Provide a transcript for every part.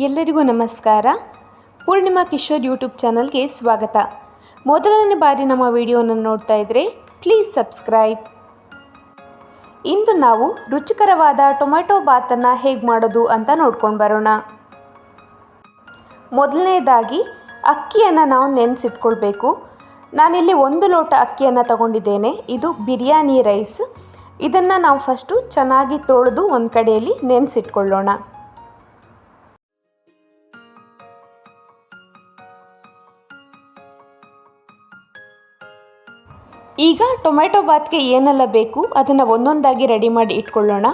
ಎಲ್ಲರಿಗೂ ನಮಸ್ಕಾರ. ಪೂರ್ಣಿಮಾ ಕಿಶೋರ್ ಯೂಟ್ಯೂಬ್ ಚಾನಲ್ಗೆ ಸ್ವಾಗತ. ಮೊದಲನೇ ಬಾರಿ ನಮ್ಮ ವಿಡಿಯೋನ ನೋಡ್ತಾ ಇದ್ದರೆ ಪ್ಲೀಸ್ ಸಬ್ಸ್ಕ್ರೈಬ್. ಇಂದು ನಾವು ರುಚಿಕರವಾದ ಟೊಮೆಟೊ ಬಾತನ್ನು ಹೇಗೆ ಮಾಡೋದು ಅಂತ ನೋಡ್ಕೊಂಡು ಬರೋಣ. ಮೊದಲನೇದಾಗಿ ಅಕ್ಕಿಯನ್ನು ನಾವು ನೆನೆಸಿಟ್ಕೊಳ್ಬೇಕು. ನಾನಿಲ್ಲಿ 1 ಲೋಟ ಅಕ್ಕಿಯನ್ನು ತಗೊಂಡಿದ್ದೇನೆ. ಇದು ಬಿರಿಯಾನಿ ರೈಸ್. ಇದನ್ನು ನಾವು ಫಸ್ಟು ಚೆನ್ನಾಗಿ ತೊಳೆದು ಒಂದು ಕಡೆಯಲ್ಲಿ ನೆನೆಸಿಟ್ಕೊಳ್ಳೋಣ. ಈಗ ಟೊಮೆಟೊ ಬಾತ್ಗೆ ಏನೆಲ್ಲ ಬೇಕು ಅದನ್ನು ಒಂದೊಂದಾಗಿ ರೆಡಿ ಮಾಡಿ ಇಟ್ಕೊಳ್ಳೋಣ.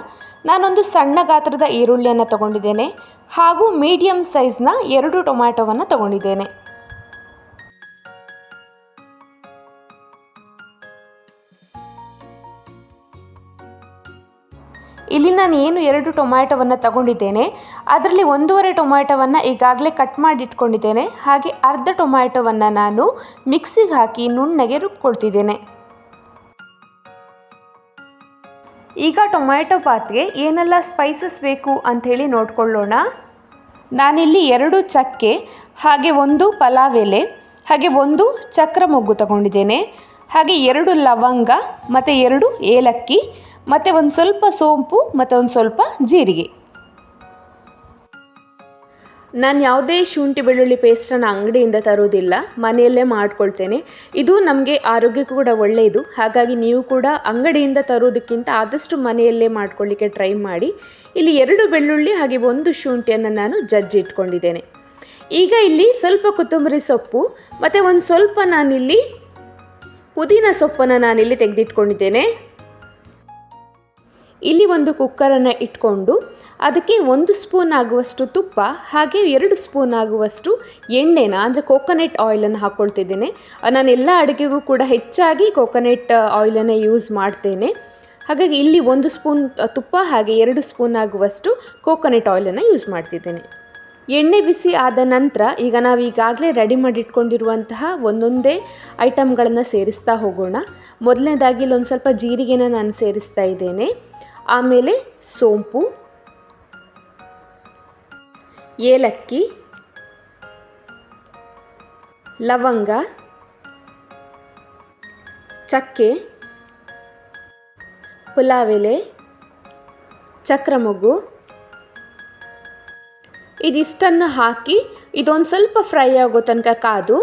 ನಾನೊಂದು ಸಣ್ಣ ಗಾತ್ರದ ಈರುಳ್ಳಿಯನ್ನು ತಗೊಂಡಿದ್ದೇನೆ ಹಾಗೂ ಮೀಡಿಯಮ್ ಸೈಜ್ನ 2 ಟೊಮ್ಯಾಟೊವನ್ನು ತಗೊಂಡಿದ್ದೇನೆ. ಇಲ್ಲಿ ನಾನು ಏನು 2 ಟೊಮ್ಯಾಟೊವನ್ನು ತಗೊಂಡಿದ್ದೇನೆ ಅದರಲ್ಲಿ 1.5 ಟೊಮ್ಯಾಟೊವನ್ನು ಈಗಾಗಲೇ ಕಟ್ ಮಾಡಿ ಇಟ್ಕೊಂಡಿದ್ದೇನೆ. ಹಾಗೆ ಅರ್ಧ ಟೊಮ್ಯಾಟೊವನ್ನು ನಾನು ಮಿಕ್ಸಿಗೆ ಹಾಕಿ ನುಣ್ಣಗೆ ರುಬ್ಕೊಳ್ತಿದ್ದೇನೆ. ಈಗ ಟೊಮ್ಯಾಟೊ ಬಾತ್ಗೆ ಏನೆಲ್ಲ ಸ್ಪೈಸಸ್ ಬೇಕು ಅಂಥೇಳಿ ನೋಡ್ಕೊಳ್ಳೋಣ. ನಾನಿಲ್ಲಿ 2 ಚಕ್ಕೆ ಹಾಗೆ 1 ಪಲಾವ್ ಎಲೆ ಹಾಗೆ 1 ಚಕ್ರ ಮೊಗ್ಗು ತಗೊಂಡಿದ್ದೇನೆ. ಹಾಗೆ 2 ಲವಂಗ ಮತ್ತು 2 ಏಲಕ್ಕಿ ಮತ್ತು ಒಂದು ಸ್ವಲ್ಪ ಸೋಂಪು ಮತ್ತು ಒಂದು ಸ್ವಲ್ಪ ಜೀರಿಗೆ. ನಾನು ಯಾವುದೇ ಶುಂಠಿ ಬೆಳ್ಳುಳ್ಳಿ ಪೇಸ್ಟನ್ನು ಅಂಗಡಿಯಿಂದ ತರೋದಿಲ್ಲ, ಮನೆಯಲ್ಲೇ ಮಾಡ್ಕೊಳ್ತೇನೆ. ಇದು ನಮಗೆ ಆರೋಗ್ಯಕ್ಕೂ ಕೂಡ ಒಳ್ಳೆಯದು. ಹಾಗಾಗಿ ನೀವು ಕೂಡ ಅಂಗಡಿಯಿಂದ ತರೋದಕ್ಕಿಂತ ಆದಷ್ಟು ಮನೆಯಲ್ಲೇ ಮಾಡ್ಕೊಳ್ಳಿಕ್ಕೆ ಟ್ರೈ ಮಾಡಿ. ಇಲ್ಲಿ 2 ಬೆಳ್ಳುಳ್ಳಿ ಹಾಗೆ 1 ಶುಂಠಿಯನ್ನು ನಾನು ಜಜ್ಜಿ ಇಟ್ಕೊಂಡಿದ್ದೇನೆ. ಈಗ ಇಲ್ಲಿ ಸ್ವಲ್ಪ ಕೊತ್ತಂಬರಿ ಸೊಪ್ಪು ಮತ್ತು ಒಂದು ಸ್ವಲ್ಪ ನಾನಿಲ್ಲಿ ಪುದೀನ ಸೊಪ್ಪನ್ನು ನಾನಿಲ್ಲಿ ತೆಗೆದಿಟ್ಕೊಂಡಿದ್ದೇನೆ. ಇಲ್ಲಿ ಒಂದು ಕುಕ್ಕರನ್ನು ಇಟ್ಕೊಂಡು ಅದಕ್ಕೆ 1 ಸ್ಪೂನ್ ಆಗುವಷ್ಟು ತುಪ್ಪ ಹಾಗೆ 2 ಸ್ಪೂನ್ ಆಗುವಷ್ಟು ಎಣ್ಣೆನ ಅಂದರೆ ಕೋಕೋನಟ್ ಆಯಿಲನ್ನು ಹಾಕ್ಕೊಳ್ತಿದ್ದೇನೆ. ನಾನು ಎಲ್ಲ ಅಡುಗೆಗೂ ಕೂಡ ಹೆಚ್ಚಾಗಿ ಕೋಕೋನಟ್ ಆಯಿಲನ್ನು ಯೂಸ್ ಮಾಡ್ತೇನೆ. ಹಾಗಾಗಿ ಇಲ್ಲಿ 1 ಸ್ಪೂನ್ ತುಪ್ಪ ಹಾಗೆ 2 ಸ್ಪೂನ್ ಆಗುವಷ್ಟು ಕೋಕೋನಟ್ ಆಯಿಲನ್ನು ಯೂಸ್ ಮಾಡ್ತಿದ್ದೇನೆ. ಎಣ್ಣೆ ಬಿಸಿ ಆದ ನಂತರ ಈಗ ನಾವು ಈಗಾಗಲೇ ರೆಡಿ ಮಾಡಿ ಇಟ್ಕೊಂಡಿರುವಂತಹ ಒಂದೊಂದೇ ಐಟಮ್ಗಳನ್ನು ಸೇರಿಸ್ತಾ ಹೋಗೋಣ. ಮೊದಲನೇದಾಗಿ ಇಲ್ಲೊಂದು ಸ್ವಲ್ಪ ಜೀರಿಗೆನ ನಾನು ಸೇರಿಸ್ತಾ ಇದ್ದೇನೆ. ಆಮೇಲೆ ಸೋಂಪು, ಏಲಕ್ಕಿ, ಲವಂಗ, ಚಕ್ಕೆ, ಪುಲಾವ್ ಎಲೆ, ಚಕ್ರಮೊಗ್ಗು ಇದಿಷ್ಟನ್ನು ಹಾಕಿ ಇದೊಂದು ಸ್ವಲ್ಪ ಫ್ರೈ ಆಗೋ ತನಕ ಕಾದು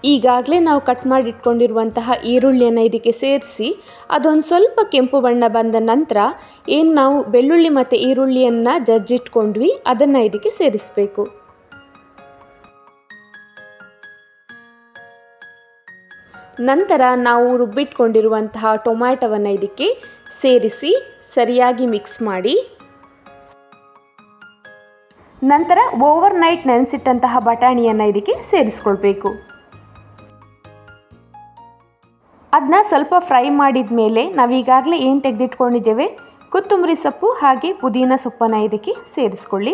ಈಗಾಗಲೇ ನಾವು ಕಟ್ ಮಾಡಿ ಇಟ್ಕೊಂಡಿರುವಂತಹ ಈರುಳ್ಳಿಯನ್ನು ಇದಕ್ಕೆ ಸೇರಿಸಿ ಅದೊಂದು ಸ್ವಲ್ಪ ಕೆಂಪು ಬಣ್ಣ ಬಂದ ನಂತರ ಏನು ನಾವು ಬೆಳ್ಳುಳ್ಳಿ ಮತ್ತು ಈರುಳ್ಳಿಯನ್ನು ಜಜ್ಜಿಟ್ಕೊಂಡ್ವಿ ಅದನ್ನು ಇದಕ್ಕೆ ಸೇರಿಸಬೇಕು. ನಂತರ ನಾವು ರುಬ್ಬಿಟ್ಕೊಂಡಿರುವಂತಹ ಟೊಮ್ಯಾಟೊವನ್ನು ಇದಕ್ಕೆ ಸೇರಿಸಿ ಸರಿಯಾಗಿ ಮಿಕ್ಸ್ ಮಾಡಿ ನಂತರ ಓವರ್ ನೈಟ್ ನೆನೆಸಿಟ್ಟಂತಹ ಬಟಾಣಿಯನ್ನು ಇದಕ್ಕೆ ಸೇರಿಸ್ಕೊಳ್ಬೇಕು. ಅದನ್ನ ಸ್ವಲ್ಪ ಫ್ರೈ ಮಾಡಿದ ಮೇಲೆ ನಾವೀಗಾಗಲೇ ಏನು ತೆಗೆದಿಟ್ಕೊಂಡಿದ್ದೇವೆ ಕೊತ್ತಂಬರಿ ಸೊಪ್ಪು ಹಾಗೆ ಪುದೀನ ಸೊಪ್ಪನ್ನು ಇದಕ್ಕೆ ಸೇರಿಸ್ಕೊಳ್ಳಿ.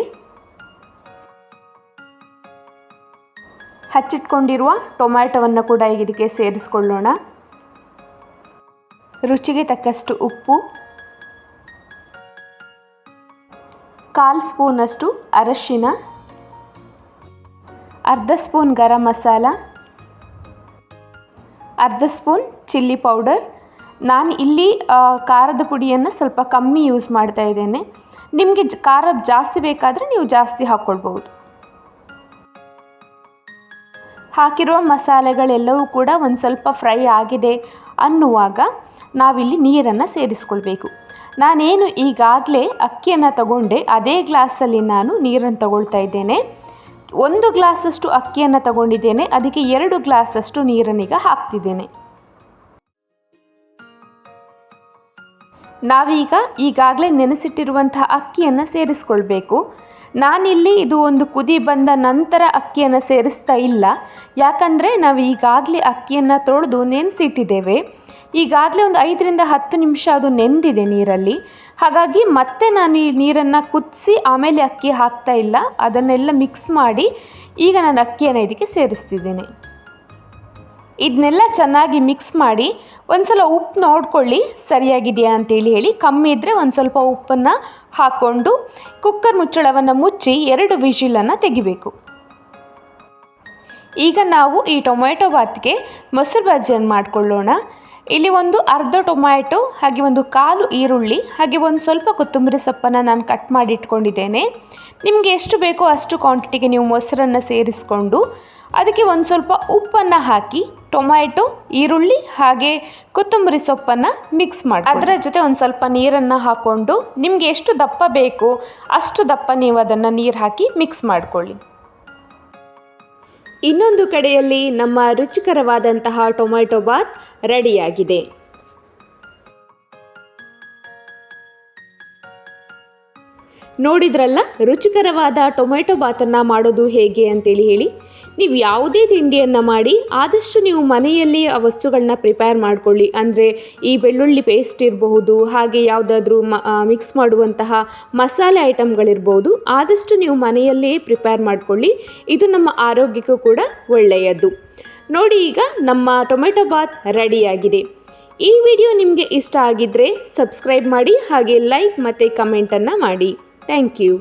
ಹಚ್ಚಿಟ್ಕೊಂಡಿರುವ ಟೊಮ್ಯಾಟೊವನ್ನು ಕೂಡ ಇದಕ್ಕೆ ಸೇರಿಸ್ಕೊಳ್ಳೋಣ. ರುಚಿಗೆ ತಕ್ಕಷ್ಟು ಉಪ್ಪು, 1/4 ಸ್ಪೂನಷ್ಟು ಅರಶಿನ, ಅರ್ಧ ಸ್ಪೂನ್ ಗರಂ ಮಸಾಲ, ಅರ್ಧ ಸ್ಪೂನ್ ಚಿಲ್ಲಿ ಪೌಡರ್. ನಾನು ಇಲ್ಲಿ ಖಾರದ ಪುಡಿಯನ್ನು ಸ್ವಲ್ಪ ಕಮ್ಮಿ ಯೂಸ್ ಮಾಡ್ತಾ ಇದ್ದೇನೆ. ನಿಮಗೆ ಖಾರ ಜಾಸ್ತಿ ಬೇಕಾದರೆ ನೀವು ಜಾಸ್ತಿ ಹಾಕ್ಕೊಳ್ಬಹುದು. ಹಾಕಿರುವ ಮಸಾಲೆಗಳೆಲ್ಲವೂ ಕೂಡ ಒಂದು ಸ್ವಲ್ಪ ಫ್ರೈ ಆಗಿದೆ ಅನ್ನುವಾಗ ನಾವಿಲ್ಲಿ ನೀರನ್ನು ಸೇರಿಸ್ಕೊಳ್ಬೇಕು. ನಾನೇನು ಈಗಾಗಲೇ ಅಕ್ಕಿಯನ್ನು ತಗೊಂಡೆ ಅದೇ ಗ್ಲಾಸಲ್ಲಿ ನಾನು ನೀರನ್ನು ತಗೊಳ್ತಾ ಇದ್ದೇನೆ. 1 ಗ್ಲಾಸಷ್ಟು ಅಕ್ಕಿಯನ್ನು ತಗೊಂಡಿದ್ದೇನೆ, ಅದಕ್ಕೆ 2 ಗ್ಲಾಸಷ್ಟು ನೀರನ್ನೀಗ ಹಾಕ್ತಿದ್ದೇನೆ. ನಾವೀಗ ಈಗಾಗಲೇ ನೆನೆಸಿಟ್ಟಿರುವಂತಹ ಅಕ್ಕಿಯನ್ನು ಸೇರಿಸ್ಕೊಳ್ಬೇಕು. ನಾನಿಲ್ಲಿ ಇದು ಒಂದು ಕುದಿ ಬಂದ ನಂತರ ಅಕ್ಕಿಯನ್ನು ಸೇರಿಸ್ತಾ ಇಲ್ಲ, ಯಾಕಂದರೆ ನಾವು ಈಗಾಗಲೇ ಅಕ್ಕಿಯನ್ನು ತೊಳೆದು ನೆನೆಸಿಟ್ಟಿದ್ದೇವೆ. ಈಗಾಗಲೇ ಒಂದು 5 ರಿಂದ 10 ನಿಮಿಷ ಅದು ನೆಂದಿದೆ ನೀರಲ್ಲಿ. ಹಾಗಾಗಿ ಮತ್ತೆ ನಾನು ಈ ನೀರನ್ನು ಕುದಿಸಿ ಆಮೇಲೆ ಅಕ್ಕಿ ಹಾಕ್ತಾ ಇಲ್ಲ, ಅದನ್ನೆಲ್ಲ ಮಿಕ್ಸ್ ಮಾಡಿ ಈಗ ನಾನು ಅಕ್ಕಿಯನ್ನು ಇದಕ್ಕೆ ಸೇರಿಸ್ತಿದ್ದೇನೆ. ಇದನ್ನೆಲ್ಲ ಚೆನ್ನಾಗಿ ಮಿಕ್ಸ್ ಮಾಡಿ ಒಂದು ಸಲ ಉಪ್ಪು ನೋಡ್ಕೊಳ್ಳಿ ಸರಿಯಾಗಿದೆಯಾ ಅಂತೇಳಿ ಹೇಳಿ. ಕಮ್ಮಿ ಇದ್ದರೆ ಒಂದು ಸ್ವಲ್ಪ ಉಪ್ಪನ್ನು ಹಾಕ್ಕೊಂಡು ಕುಕ್ಕರ್ ಮುಚ್ಚಳವನ್ನು ಮುಚ್ಚಿ 2 ವಿಷಿಲನ್ನು ತೆಗಿಬೇಕು. ಈಗ ನಾವು ಈ ಟೊಮೆಟೊ ಬಾತ್ಗೆ ಮೊಸರು ಬಜ್ಜಿಯನ್ನು ಮಾಡಿಕೊಳ್ಳೋಣ. ಇಲ್ಲಿ ಒಂದು ಅರ್ಧ ಟೊಮ್ಯಾಟೊ ಹಾಗೆ ಒಂದು 1/4 ಈರುಳ್ಳಿ ಹಾಗೆ ಒಂದು ಸ್ವಲ್ಪ ಕೊತ್ತಂಬರಿ ಸೊಪ್ಪನ್ನು ನಾನು ಕಟ್ ಮಾಡಿ ಇಟ್ಕೊಂಡಿದ್ದೇನೆ. ನಿಮಗೆ ಎಷ್ಟು ಬೇಕೋ ಅಷ್ಟು ಕ್ವಾಂಟಿಟಿಗೆ ನೀವು ಮೊಸರನ್ನು ಸೇರಿಸ್ಕೊಂಡು ಅದಕ್ಕೆ ಒಂದು ಸ್ವಲ್ಪ ಉಪ್ಪನ್ನು ಹಾಕಿ ಟೊಮ್ಯಾಟೊ, ಈರುಳ್ಳಿ ಹಾಗೆ ಕೊತ್ತಂಬರಿ ಸೊಪ್ಪನ್ನು ಮಿಕ್ಸ್ ಮಾಡಿ ಅದರ ಜೊತೆ ಒಂದು ಸ್ವಲ್ಪ ನೀರನ್ನು ಹಾಕ್ಕೊಂಡು ನಿಮಗೆ ಎಷ್ಟು ದಪ್ಪ ಬೇಕು ಅಷ್ಟು ದಪ್ಪ ನೀವು ಅದನ್ನು ನೀರು ಹಾಕಿ ಮಿಕ್ಸ್ ಮಾಡಿಕೊಳ್ಳಿ. ಇನ್ನೊಂದು ಕಡೆಯಲ್ಲಿ ನಮ್ಮ ರುಚಿಕರವಾದಂತಹ ಟೊಮೆಟೊ ಬಾತ್ ರೆಡಿಯಾಗಿದೆ. ನೋಡಿದ್ರಲ್ಲ ರುಚಿಕರವಾದ ಟೊಮೆಟೊ ಬಾತನ್ನು ಮಾಡೋದು ಹೇಗೆ ಅಂತೇಳಿ ಹೇಳಿ. ನೀವು ಯಾವುದೇ ತಿಂಡಿಯನ್ನು ಮಾಡಿ ಆದಷ್ಟು ನೀವು ಮನೆಯಲ್ಲಿ ಆ ವಸ್ತುಗಳನ್ನ ಪ್ರಿಪೇರ್ ಮಾಡಿಕೊಳ್ಳಿ. ಅಂದರೆ ಈ ಬೆಳ್ಳುಳ್ಳಿ ಪೇಸ್ಟ್ ಇರಬಹುದು, ಹಾಗೆ ಯಾವುದಾದ್ರೂ ಮಿಕ್ಸ್ ಮಾಡುವಂತಹ ಮಸಾಲೆ ಐಟಮ್ಗಳಿರ್ಬೋದು, ಆದಷ್ಟು ನೀವು ಮನೆಯಲ್ಲೇ ಪ್ರಿಪೇರ್ ಮಾಡಿಕೊಳ್ಳಿ. ಇದು ನಮ್ಮ ಆರೋಗ್ಯಕ್ಕೂ ಕೂಡ ಒಳ್ಳೆಯದು. ನೋಡಿ, ಈಗ ನಮ್ಮ ಟೊಮೆಟೊ ಬಾತ್ ರೆಡಿಯಾಗಿದೆ. ಈ ವಿಡಿಯೋ ನಿಮಗೆ ಇಷ್ಟ ಆಗಿದ್ದರೆ ಸಬ್ಸ್ಕ್ರೈಬ್ ಮಾಡಿ ಹಾಗೆ ಲೈಕ್ ಮತ್ತು ಕಮೆಂಟನ್ನು ಮಾಡಿ. Thank you.